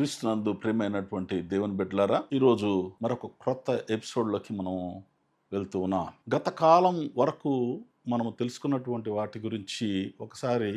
క్రీస్తునందు ప్రియమైనటువంటి దేవుని బిడ్డలారా, ఈరోజు మరొక క్రొత్త ఎపిసోడ్లోకి మనం వెళ్తూ ఉన్నాం. గత కాలం వరకు మనము తెలుసుకున్నటువంటి వాటి గురించి ఒకసారి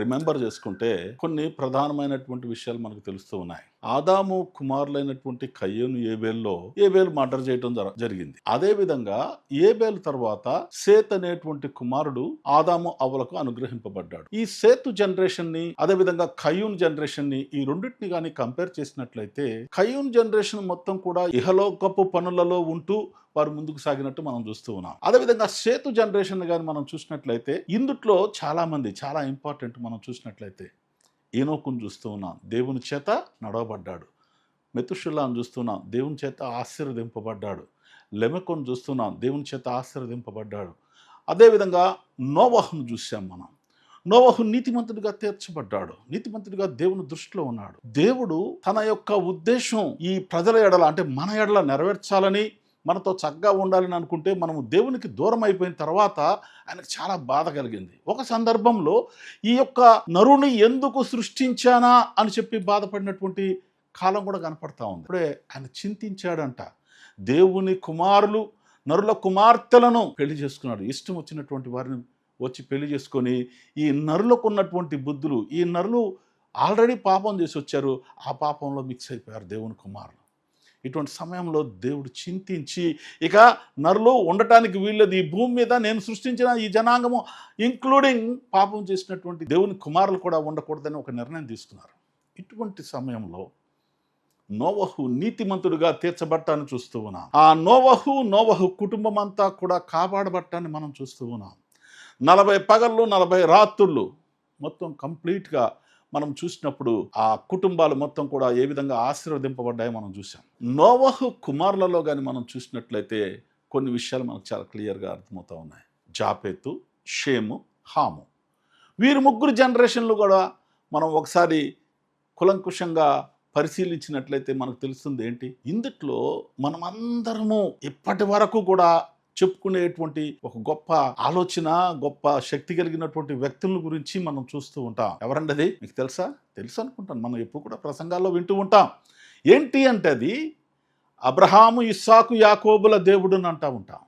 రిమెంబర్ చేసుకుంటే కొన్ని ప్రధానమైనటువంటి విషయాలు మనకు తెలుస్తూ ఉన్నాయి. ఆదాము కుమారులైనటువంటి కయ్యూను ఏబేలు మర్డర్ చేయడం జరిగింది. అదే విధంగా ఏబేలు తర్వాత సేత్ అనేటువంటి కుమారుడు ఆదాము అవ్వలకు అనుగ్రహింపబడ్డాడు. ఈ సేతు జనరేషన్ ని అదే విధంగా కయ్యూన్ జనరేషన్ ని ఈ రెండింటిని కానీ కంపేర్ చేసినట్లయితే కయ్యూన్ జనరేషన్ మొత్తం కూడా ఇహలోకపు పనులలో ఉంటూ వారు ముందుకు సాగినట్టు మనం చూస్తూ ఉన్నాం. అదేవిధంగా సేతు జనరేషన్ కానీ మనం చూసినట్లయితే ఇందుట్లో చాలా ఇంపార్టెంట్. మనం చూసినట్లయితే ఏనోకును చూస్తూ ఉన్నాం, దేవుని చేత నడవబడ్డాడు. మెతుషుల్లాను చూస్తున్నాం, దేవుని చేత ఆశీర్వదింపబడ్డాడు. లెమెకును చూస్తున్నాం, దేవుని చేత ఆశీర్వదింపబడ్డాడు. అదేవిధంగా నోవహును చూసాం మనం. నోవహు నీతిమంతుడిగా తీర్చబడ్డాడు, నీతిమంతుడిగా దేవుని దృష్టిలో ఉన్నాడు. దేవుడు తన యొక్క ఉద్దేశం ఈ ప్రజల ఎడల అంటే మన ఎడల నెరవేర్చాలని, మనతో చక్కగా ఉండాలని అనుకుంటే మనము దేవునికి దూరం అయిపోయిన తర్వాత ఆయనకు చాలా బాధ కలిగింది. ఒక సందర్భంలో ఈ యొక్క నరుని ఎందుకు సృష్టించానా అని చెప్పి బాధపడినటువంటి కాలం కూడా కనపడతా ఉంది. ఇప్పుడే ఆయన చింతించాడంట. దేవుని కుమారులు నరుల కుమార్తెలను పెళ్లి చేసుకున్నాడు. ఇష్టం వచ్చినటువంటి వారిని వచ్చి పెళ్లి చేసుకొని ఈ నరులకు ఉన్నటువంటి బుద్ధులు, ఈ నరులు ఆల్రెడీ పాపం చేసి వచ్చారు, ఆ పాపంలో మిక్స్ అయిపోయారు దేవుని కుమారులు. ఇటువంటి సమయంలో దేవుడు చింతించి ఇక నరులు ఉండటానికి వీళ్ళది ఈ భూమి మీద నేను సృష్టించిన ఈ జనాంగము ఇంక్లూడింగ్ పాపం చేసినటువంటి దేవుని కుమారులు కూడా ఉండకూడదని ఒక నిర్ణయం తీసుకున్నారు. ఇటువంటి సమయంలో నోవహు నీతిమంతుడిగా తీర్చబట్టాన్ని చూస్తూ ఉన్నాం. ఆ నోవహు కుటుంబం అంతా కూడా కాపాడబట్టాన్ని మనం చూస్తూ ఉన్నాం. 40 పగళ్ళు 40 రాత్రులు మొత్తం కంప్లీట్గా మనం చూసినప్పుడు ఆ కుటుంబాలు మొత్తం కూడా ఏ విధంగా ఆశీర్వదింపబడ్డాయో మనం చూసాం. నోవహు కుమారులలో కానీ మనం చూసినట్లయితే కొన్ని విషయాలు మనకు చాలా క్లియర్గా అర్థమవుతూ ఉన్నాయి. జాపేతు, షేము, హాము, వీరు ముగ్గురు జనరేషన్లు కూడా మనం ఒకసారి కులంకుషంగా పరిశీలించినట్లయితే మనకు తెలుస్తుంది ఏంటి, ఇందుట్లో మనమందరము ఇప్పటి వరకు కూడా చెప్పుకునేటువంటి ఒక గొప్ప ఆలోచన, గొప్ప శక్తి కలిగినటువంటి వ్యక్తుల గురించి మనం చూస్తూ ఉంటాం. ఎవరండి అది? మీకు తెలుసు అనుకుంటాను. మనం ఎప్పుడు కూడా ప్రసంగాల్లో వింటూ ఉంటాం. ఏంటి అంటే అది అబ్రహాము, ఇస్సాకు, యాకోబుల దేవుడు అని అంటూ ఉంటాం.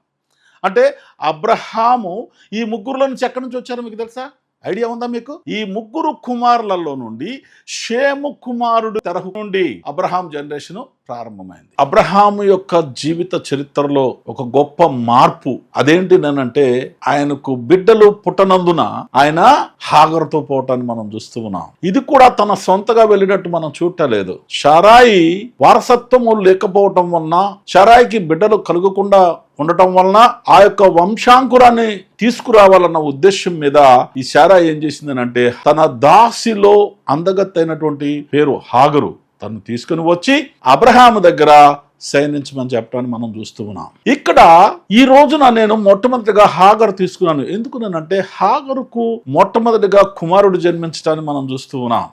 అంటే అబ్రహాము ఈ ముగ్గురులో నుంచి ఎక్కడి నుంచి వచ్చారో మీకు తెలుసా? ఐడియా ఉందా మీకు? ఈ ముగ్గురు కుమారులలో నుండి షేము కుమారుడు తరహు నుండి అబ్రహాం జనరేషన్ ప్రారంభమైంది. అబ్రహాము యొక్క జీవిత చరిత్రలో ఒక గొప్ప మార్పు అదేంటినంటే ఆయనకు బిడ్డలు పుట్టనందున ఆయన హాగరుతో పోవటాన్ని మనం చూస్తూ ఉన్నాం. ఇది కూడా తన సొంతగా వెళ్ళినట్టు మనం చూడలేదు. షారాయి వారసత్వము లేకపోవటం వలన, షారాయికి బిడ్డలు కలుగకుండా ఉండటం వలన ఆ యొక్క వంశాంకురాన్ని తీసుకురావాలన్న ఉద్దేశం మీద ఈ శారా ఏం చేసిందనంటే తన దాసిలో అందగత్తైనటువంటి పేరు హాగరు తను తీసుకుని వచ్చి అబ్రహాము దగ్గర శయనించమని చెప్పడాన్ని మనం చూస్తూ ఉన్నాం. ఇక్కడ ఈ రోజున నేను మొట్టమొదటిగా హాగరు తీసుకున్నాను. ఎందుకునంటే హాగరుకు మొట్టమొదటిగా కుమారుడు జన్మించడాన్ని మనం చూస్తూ ఉన్నాం.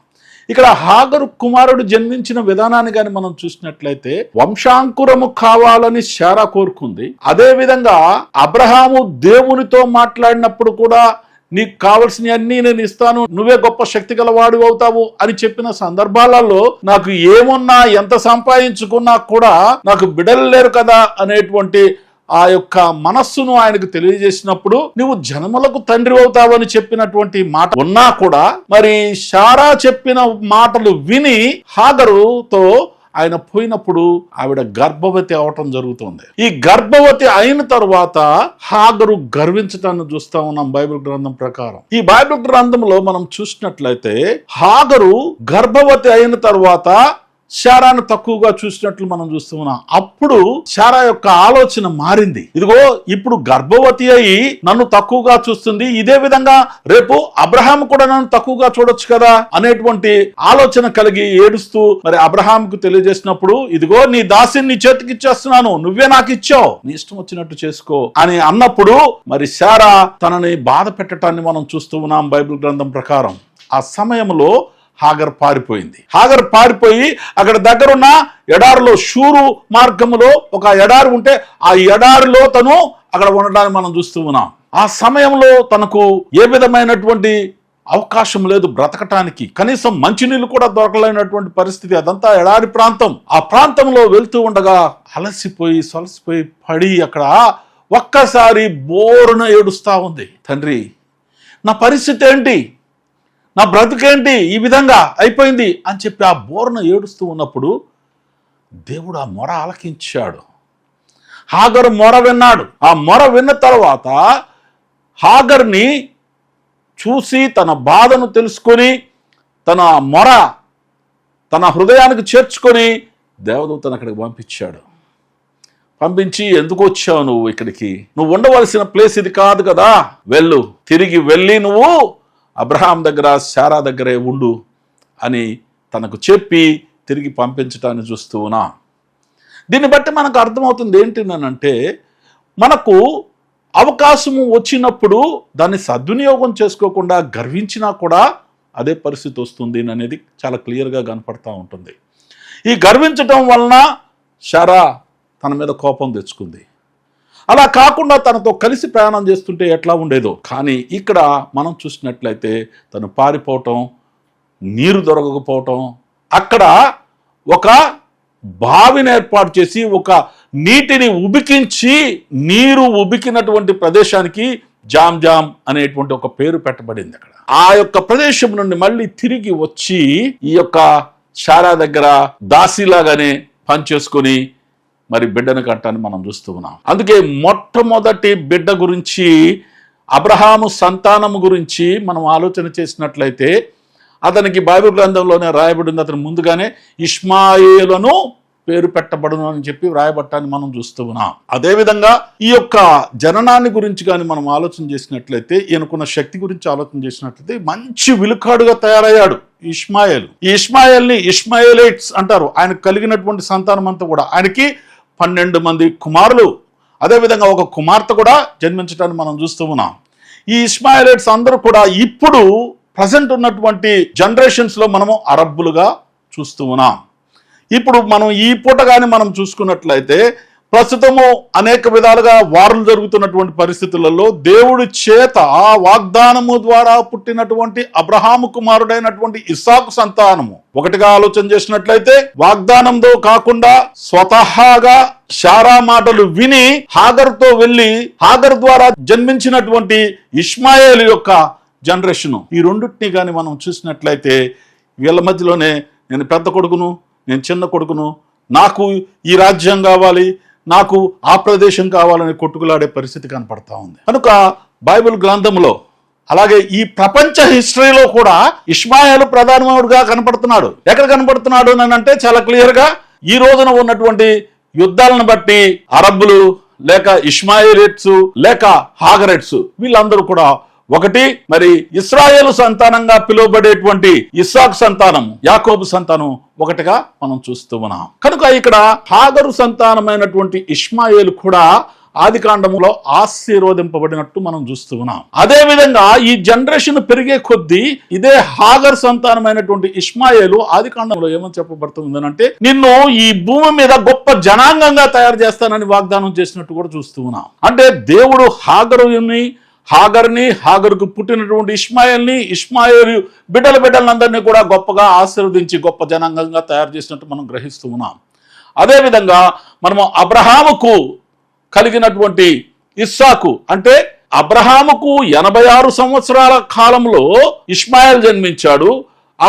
ఇక్కడ హాగరు కుమారుడు జన్మించిన విధానాన్ని కానీ మనం చూసినట్లయితే వంశాంకురము కావాలని శారా కోరుకుంది. అదే విధంగా అబ్రహాము దేవునితో మాట్లాడినప్పుడు కూడా నీకు కావలసినవన్నీ నేను ఇస్తాను, నువ్వే గొప్ప శక్తి గలవాడు అవుతావు అని చెప్పిన సందర్భాలలో నాకు ఏమున్నా ఎంత సంపాదించుకున్నా కూడా నాకు బిడ్డలు లేరు కదా అనేటువంటి ఆ యొక్క మనస్సును ఆయనకు తెలియజేసినప్పుడు నువ్వు జనములకు తండ్రి అవుతావని చెప్పినటువంటి మాట ఉన్నా కూడా మరి శారా చెప్పిన మాటలు విని హాగరుతో ఆయన పోయినప్పుడు ఆవిడ గర్భవతి అవటం జరుగుతుంది. ఈ గర్భవతి అయిన తర్వాత హాగరు గర్వించటాన్ని చూస్తా ఉన్నాం బైబిల్ గ్రంథం ప్రకారం. ఈ బైబిల్ గ్రంథంలో మనం చూసినట్లయితే హాగరు గర్భవతి అయిన తర్వాత శారాను తక్కువగా చూసినట్లు మనం చూస్తూ ఉన్నాం. అప్పుడు శారా యొక్క ఆలోచన మారింది. ఇదిగో ఇప్పుడు గర్భవతి అయి నన్ను తక్కువగా చూస్తుంది, ఇదే విధంగా రేపు అబ్రహాం కూడా నన్ను తక్కువగా చూడొచ్చు కదా అనేటువంటి ఆలోచన కలిగి ఏడుస్తూ మరి అబ్రహాంకు తెలియజేసినప్పుడు ఇదిగో నీ దాసిని నీ చేతికి ఇచ్చేస్తున్నాను, నువ్వే నాకు ఇచ్చావు, నీ ఇష్టం వచ్చినట్టు చేసుకో అని అన్నప్పుడు మరి శారా తనని బాధ పెట్టడాన్ని మనం చూస్తూ ఉన్నాం బైబిల్ గ్రంథం ప్రకారం. ఆ సమయంలో హాగర్ పారిపోయి అక్కడ దగ్గరున్న ఎడారిలో షూరు మార్గములో ఒక ఎడారి ఉంటే ఆ ఎడారిలో తను అక్కడ ఉండడాన్ని మనం చూస్తూ ఉన్నాం. ఆ సమయంలో తనకు ఏ విధమైనటువంటి అవకాశం లేదు బ్రతకటానికి, కనీసం మంచినీళ్ళు కూడా దొరకలేనటువంటి పరిస్థితి. అదంతా ఎడారి ప్రాంతం. ఆ ప్రాంతంలో వెళ్తూ ఉండగా అలసిపోయి సొలసిపోయి పడి అక్కడ ఒక్కసారి బోరున ఏడుస్తా ఉంది. తండ్రి, నా పరిస్థితి ఏంటి, నా బ్రతుకేంటి, ఈ విధంగా అయిపోయింది అని చెప్పి ఆ బోరున ఏడుస్తూ ఉన్నప్పుడు దేవుడు ఆ మొర ఆలకించాడు. హాగరు మొర విన్నాడు. ఆ మొర విన్న తర్వాత హాగర్ని చూసి తన బాధను తెలుసుకొని తన మొర తన హృదయానికి చేర్చుకొని దేవదూతను అక్కడికి పంపించి, ఎందుకు వచ్చావు నువ్వు ఇక్కడికి? నువ్వు ఉండవలసిన ప్లేస్ ఇది కాదు కదా, వెళ్ళు, తిరిగి వెళ్ళి నువ్వు అబ్రహాం దగ్గర శారా దగ్గరే ఉండు అని తనకు చెప్పి తిరిగి పంపించటాన్ని చూస్తూ ఉన్నా. దీన్ని బట్టి మనకు అర్థమవుతుంది ఏంటినంటే, మనకు అవకాశము వచ్చినప్పుడు దాన్ని సద్వినియోగం చేసుకోకుండా గర్వించినా కూడా అదే పరిస్థితి వస్తుంది అనేది చాలా క్లియర్గా కనపడతా ఉంటుంది. ఈ గర్వించటం వలన శారా తన మీద కోపం తెచ్చుకుంది. అలా కాకుండా తనతో కలిసి ప్రయాణం చేస్తుంటే ఎట్లా ఉండేదో. కానీ ఇక్కడ మనం చూసినట్లయితే తను పారిపోవటం, నీరు దొరకకపోవటం, అక్కడ ఒక బావిని ఏర్పాటు చేసి ఒక నీటిని ఉబికించి, నీరు ఉబికినటువంటి ప్రదేశానికి జామ్ జామ్ అనేటువంటి ఒక పేరు పెట్టబడింది. అక్కడ ఆ యొక్క ప్రదేశం నుండి మళ్ళీ తిరిగి వచ్చి ఈ యొక్క శారా దగ్గర దాసిలాగానే పనిచేసుకొని మరి బిడ్డను కంటాన్ని మనం చూస్తూ ఉన్నాం. అందుకే మొట్టమొదటి బిడ్డ గురించి, అబ్రహాము సంతానము గురించి మనం ఆలోచన చేసినట్లయితే అతనికి బైబిల్ గ్రంథంలోనే రాయబడింది. అతను ముందుగానే ఇష్మాయేలును పేరు పెట్టబడును అని చెప్పి వ్రాయబట్టాన్ని మనం చూస్తూ ఉన్నాం. అదేవిధంగా ఈ యొక్క జననాన్ని గురించి కానీ మనం ఆలోచన చేసినట్లయితే, ఈయనకున్న శక్తి గురించి ఆలోచన చేసినట్లయితే మంచి విలుకాడుగా తయారయ్యాడు ఇష్మాయేలు. ఈ ఇష్మాయేల్ని ఇష్మాయేలైట్స్ అంటారు. ఆయనకు కలిగినటువంటి సంతానం అంతా కూడా, ఆయనకి 12 మంది కుమారులు, అదేవిధంగా ఒక కుమార్తె కూడా జన్మించడాన్ని మనం చూస్తూ ఉన్నాం. ఈ ఇష్మాయేలైట్స్ అందరూ కూడా ఇప్పుడు ప్రజెంట్ ఉన్నటువంటి జనరేషన్స్లో మనము అరబ్బులుగా చూస్తూ ఉన్నాం. ఇప్పుడు మనం ఈ పూట కానీ మనం చూసుకున్నట్లయితే ప్రస్తుతము అనేక విధాలుగా వారులు జరుగుతున్నటువంటి పరిస్థితులలో దేవుడి చేత వాగ్దానము ద్వారా పుట్టినటువంటి అబ్రహాము కుమారుడైనటువంటి ఇస్సాకు సంతానము ఒకటిగా ఆలోచన చేసినట్లయితే, వాగ్దానంతో కాకుండా స్వతహాగా శారా మాటలు విని హాగరుతో వెళ్ళి హాగరు ద్వారా జన్మించినటువంటి ఇష్మాయేలు యొక్క జనరేషను, ఈ రెండింటినీ కానీ మనం చూసినట్లయితే వీళ్ళ మధ్యలోనే నేను పెద్ద కొడుకును, నేను చిన్న కొడుకును, నాకు ఈ రాజ్యం కావాలి, నాకు ఆ ప్రదేశం కావాలని కొట్టుకులాడే పరిస్థితి కనపడతా ఉంది. కనుక బైబిల్ గ్రంథంలో అలాగే ఈ ప్రపంచ హిస్టరీలో కూడా ఇష్మాయేలు ప్రధానమవుడుగా కనపడుతున్నాడు. ఎక్కడ కనపడుతున్నాడు అని అంటే చాలా క్లియర్గా ఈ రోజున ఉన్నటువంటి యుద్ధాలను బట్టి అరబ్బులు లేక ఇష్మాయేలిట్స్ లేక హాగరెట్స్ వీళ్ళందరూ కూడా ఒకటి మరి ఇశ్రాయేలు సంతానంగా పిలువబడేటువంటి ఇస్సాకు సంతానం, యాకోబు సంతానం ఒకటిగా మనం చూస్తూ ఉన్నాం. కనుక ఇక్కడ హాగరు సంతానమైనటువంటి ఇష్మాయేలు కూడా ఆదికాండములో ఆశీర్వదింపబడినట్టు మనం చూస్తూ ఉన్నాం. అదే విధంగా ఈ జనరేషన్ పెరిగే కొద్దీ ఇదే హాగర్ సంతానమైనటువంటి ఇష్మాయేలు ఆదికాండంలో ఏమని చెప్పబడుతుంది అంటే, నిన్ను ఈ భూమి మీద గొప్ప జనాంగంగా తయారు చేస్తానని వాగ్దానం చేసినట్టు కూడా చూస్తూ ఉన్నాం. అంటే దేవుడు హాగర్ని హాగరుకు పుట్టినటువంటి ఇష్మాయేలు బిడ్డలందరినీ కూడా గొప్పగా ఆశీర్వదించి గొప్ప జనాంగంగా తయారు చేసినట్టు మనం గ్రహిస్తూ ఉన్నాం. అదేవిధంగా మనము అబ్రహాముకు కలిగినటువంటి ఇస్సాకు, అంటే అబ్రహాముకు 86 సంవత్సరాల కాలంలో ఇష్మాయేల్ జన్మించాడు.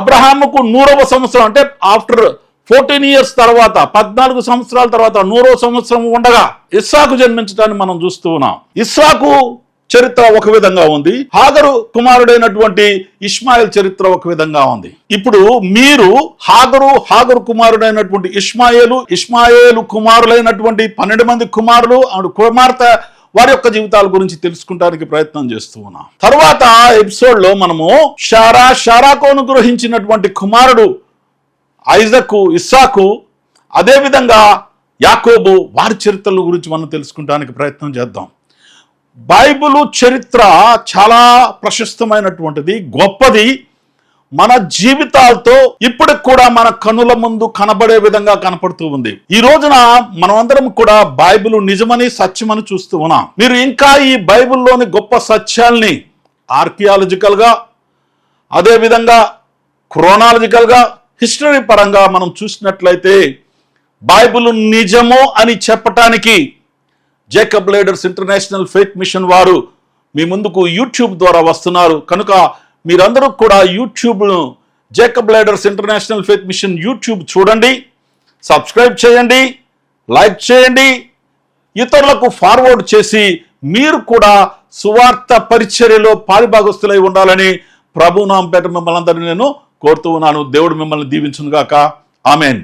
అబ్రహాముకు 100వ సంవత్సరం అంటే ఆఫ్టర్ 14 ఇయర్స్ తర్వాత 14 సంవత్సరాల తర్వాత 100వ సంవత్సరం ఉండగా ఇస్సాకు జన్మించడాన్ని మనం చూస్తూ ఉన్నాం. ఇస్సాకు చరిత్ర ఒక విధంగా ఉంది, హాగరు కుమారుడైనటువంటి ఇష్మాయేల్ చరిత్ర ఒక విధంగా ఉంది. ఇప్పుడు మీరు హాగరు కుమారుడైనటువంటి ఇష్మాయేలు కుమారులైనటువంటి 12 మంది కుమారులు కుమార్తె వారి యొక్క జీవితాల గురించి తెలుసుకుంటానికి ప్రయత్నం చేస్తూ ఉన్నాం. తర్వాత ఎపిసోడ్ లో మనము శారాకు అనుగ్రహించినటువంటి కుమారుడు ఇస్సాకు, అదేవిధంగా యాకోబు వారి చరిత్రల గురించి మనం తెలుసుకుంటానికి ప్రయత్నం చేద్దాం. బైబిలు చరిత్ర చాలా ప్రశస్తమైనటువంటిది, గొప్పది. మన జీవితాలతో ఇప్పటికి కూడా మన కనుల ముందు కనబడే విధంగా కనపడుతూ ఉంది. ఈ రోజున మనమందరం కూడా బైబిల్ నిజమని సత్యమని చూస్తూ ఉన్నాం. మీరు ఇంకా ఈ బైబిల్లోని గొప్ప సత్యాల్ని ఆర్కియాలజికల్ గా అదేవిధంగా క్రోనాలజికల్గా హిస్టరీ పరంగా మనం చూసినట్లయితే బైబిల్ నిజము అని చెప్పటానికి Jacob leaders international faith mission వారు మీ ముందుకు యూట్యూబ్ ద్వారా వస్తున్నారు. కనుక మీరందరూ కూడా యూట్యూబ్ను Jacob leaders international faith mission YouTube చూడండి, సబ్స్క్రైబ్ చేయండి, లైక్ చేయండి, ఇతరులకు ఫార్వర్డ్ చేసి మీరు కూడా సువార్త పరిచర్యలో పాలిభాగస్తులై ఉండాలని ప్రభునామం పేట మిమ్మల్ని అందరినీ నేను కోరుతూ ఉన్నాను. దేవుడు మిమ్మల్ని దీవించును గాక. ఆమేన్.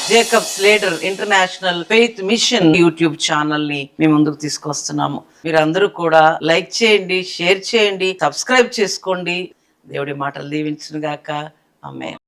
Jacob Slater international faith mission YouTube channel ని మీ ముందుకు తీసుకొస్తున్నాము. మీరందరూ కూడా లైక్ చేయండి, షేర్ చేయండి, సబ్స్క్రైబ్ చేసుకోండి. దేవుడి మాటలు దీవించును గాక. ఆమేన్.